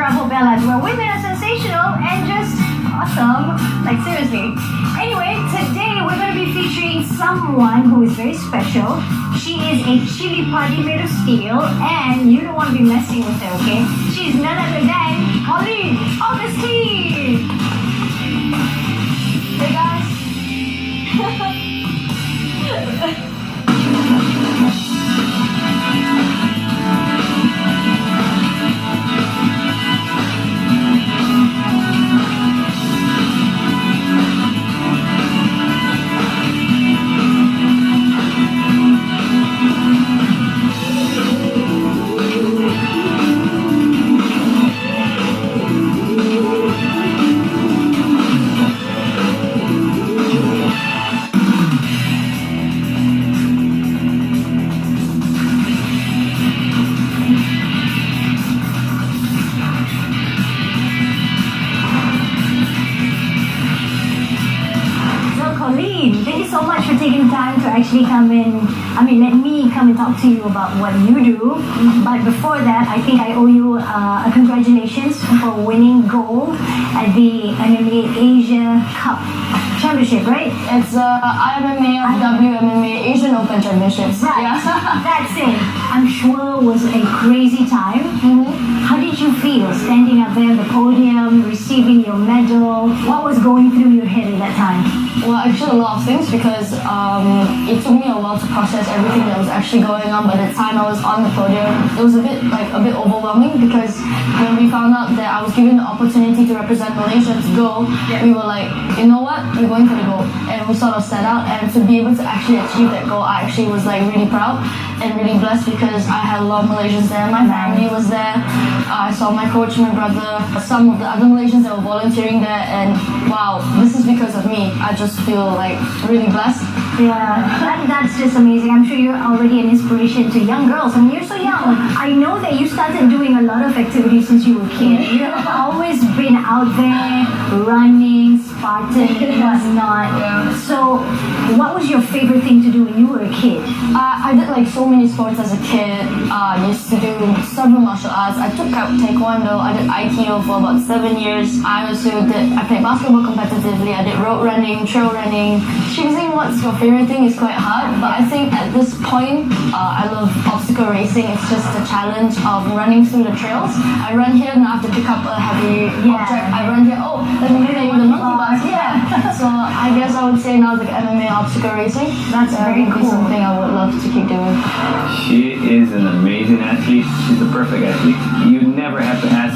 Bravo Bellas, where women are sensational and just awesome. Like, seriously. Anyway, today we're going to be featuring someone who is very special. She is a chili party made of steel, and you don't want to be messing with her, okay? She's none other than Colleen Augustine. Hey guys. Thank you so much for taking time to actually come in. Let me come and talk to you about what you do. But before that, I think I owe you a congratulations for winning gold at the MMA Asia Cup Championship, right? It's IMMA of WMMA Asian Open Championships. Right. Yeah. That's it. I'm sure it was a crazy time. How did you feel standing up there on the podium, receiving your medal? What was going through your head at that time? Well, actually a lot of things because it took me a while to process everything that was actually going on. By the time I was on the podium, it was a bit overwhelming because when we found out that I was given the opportunity to represent Malaysia to go, we were like, you know what, we're going for the goal, and we sort of set out. And to be able to actually achieve that goal, I actually was like really proud and really blessed because I had a lot of Malaysians there. My family was there. I saw my coach, my brother, some of the other Malaysians that were volunteering there, and wow, this is because of me. I just feel like really blessed. Yeah, that's just amazing. I'm sure you're already an inspiration to young girls. You're so young. I know that you started doing a lot of activities since you were a kid. You've always been out there running, Spartan, and whatnot. Yeah. So, what was your favorite thing to do when you were a kid? I did like so many sports as a kid. I used to do several martial arts. I took up taekwondo. I did aikido for about 7 years. I played basketball competitively. I did road running, trail running. Choosing what's your favorite thing is quite hard, but I think at this point, I love obstacle racing. It's just a challenge of running through the trails. I run here and I have to pick up a heavy object. I run here, let me play with the monkey bars. Yeah. So I guess I would say now like MMA obstacle racing. That's very cool. Something I would love to keep doing. She is an amazing athlete. She's the perfect athlete. You never have to ask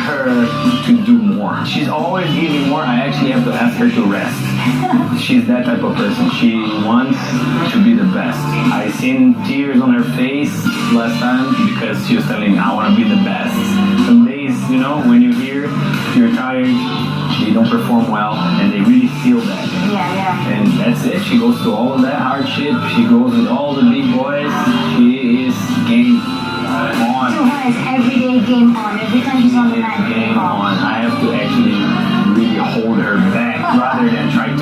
her to do more. She's always giving more. I actually have to ask her to rest. She's that type of person. She wants to be the best. I seen tears on her face last time because she was telling me, I want to be the best. Some days, when you hear you're tired, you don't perform well, and they really feel that. Yeah. And that's it. She goes through all of that hardship. She goes with all the big boys. She is game on. To her, it's everyday game on. Every time she's on the mat, Game on. I have to actually really hold her back rather than try to,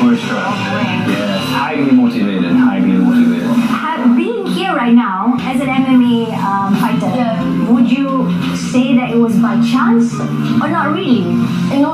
push her. Yes, highly motivated. Being here right now as an MMA fighter, would you say that it was by chance or not really?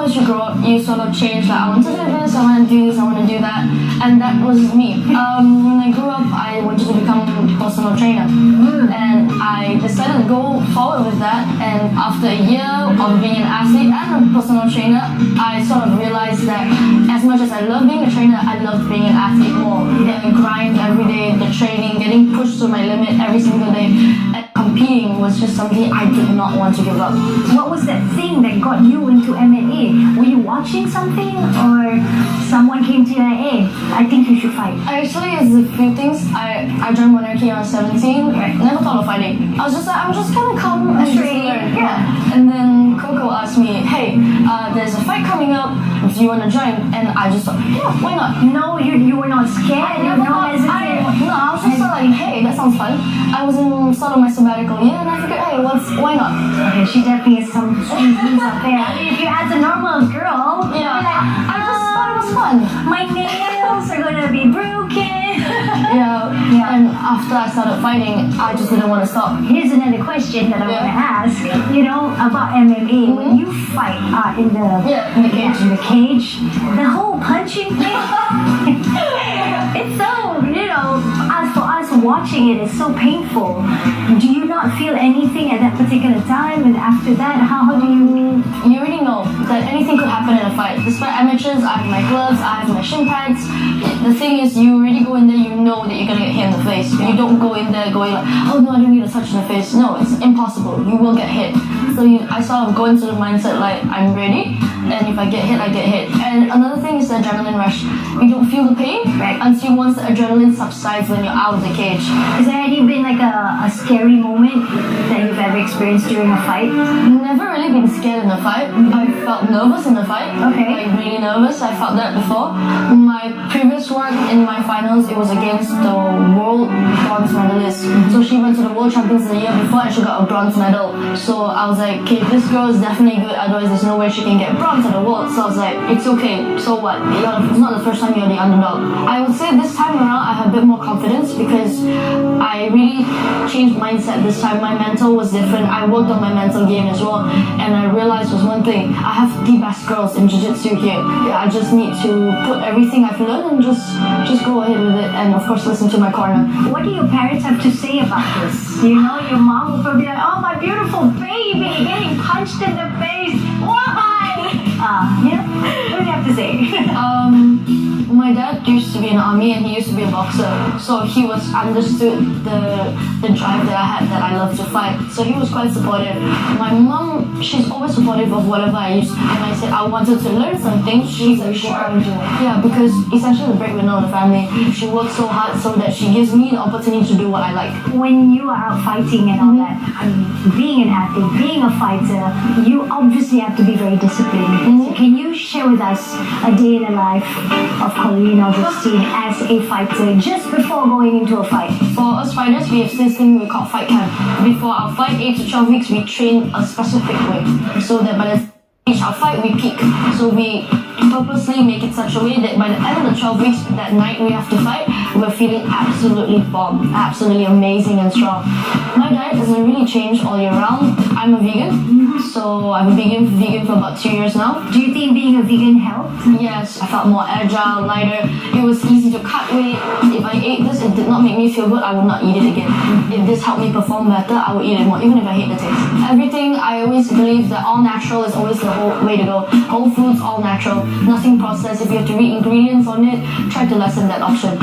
As you grow up, you sort of change. Like, I want to do this, I want to do this, I want to do that, and that was me. When I grew up, I wanted to become a personal trainer, and I decided to go forward with that. And after a year of being an athlete and a personal trainer, I sort of realized that as much as I love being a trainer, I love being an athlete more. The grind every day, the training, getting pushed to my limit every single day, and competing was just something I did not want to give up. What was that thing that got you into MMA? Were you watching something or someone came to you and hey, I think you should fight? Actually, it's a few things. I joined Monarchy when I was 17. Never thought of fighting. I was just like, I'm just gonna come and just learn. Yeah. And then Coco asked me, hey, there's a fight coming up. Do you want to join? And I just thought, yeah, why not? No, you were not scared. You were not hesitant. I was just like, hey, that sounds fun. I was in sort of my sabbatical year, and I figured, hey, why not? Okay, she definitely has some things up there. If you as a normal girl, you're like, I just thought it was fun. My nails are gonna be broken. Yeah. And after I started fighting, I just didn't want to stop. Here's another question that I want to ask. about MMA. When you fight in the Yeah, in the cage. in the cage, the whole punching thing. It's so, as for us watching it, it's so painful. Do you not feel anything at that particular time? And after that, how do you? You already know that anything could happen in a fight. Despite amateurs, I have my gloves, I have my shin pads. The thing is, you already go in there, you know that you're gonna get hit in the face. You don't go in there going like, oh no, I don't need a touch in the face. No, it's impossible. You will get hit. So I sort of go into the mindset like, I'm ready, and if I get hit, I get hit. And another thing is the adrenaline rush. You don't feel the pain until once the adrenaline subsides when you're out of the cage. Has there any been like a scary moment that you've ever experienced during a fight? Never really been scared in a fight. I felt nervous in the fight. Okay. Like really nervous. I felt that before. My previous one in my finals, it was against the world bronze medalist. So she went to the world champions the year before and she got a bronze medal. So I was like, okay, this girl is definitely good. Otherwise, there's no way she can get bronze at the world. So I was like, it's okay. So what? It's not the first time you're the underdog. I would say this time around, I have a bit more confidence because I really changed mindset this time. My mental was different. I worked on my mental game as well, and I realized was one thing: I have the best girls in jiu-jitsu here. I just need to put everything I've learned and just go ahead with it, and of course listen to my corner. What do your parents have to say about this? Your mom will probably be like, oh, my beautiful baby, getting punched in the face. Why? What do you have to say? My dad used to be in the army and he used to be a boxer, so he was understood the drive that I had, that I love to fight. So he was quite supportive. My mom, she's always supportive of whatever I used. When I said I wanted to learn something, she's like, sure. Yeah, because essentially the breadwinner of the family. She works so hard so that she gives me the opportunity to do what I like. When you are out fighting and all that, I mean, being an athlete, being a fighter, you obviously have to be very disciplined. So can you share with us a day in the life of Colleen Augustine as a fighter just before going into a fight? For us fighters, we have this thing we call fight camp. Before our fight, 8 to 12 weeks, we train a specific way so that by the time we reach our fight, we peak. So we purposely make it such a way that by the end of the 12 weeks, that night we have to fight, we're feeling absolutely bomb, absolutely amazing and strong. My diet doesn't really change all year round. I'm a vegan, so I've been vegan for about 2 years now. Do you think being a vegan helped? Yes, I felt more agile, lighter. It was easy to cut weight. If I ate this, it did not make me feel good, I would not eat it again. If this helped me perform better, I would eat it more, even if I hate the taste. Everything, I always believe that all natural is always the whole way to go. Whole foods, all natural, nothing processed. If you have to read ingredients on it, try to lessen that option.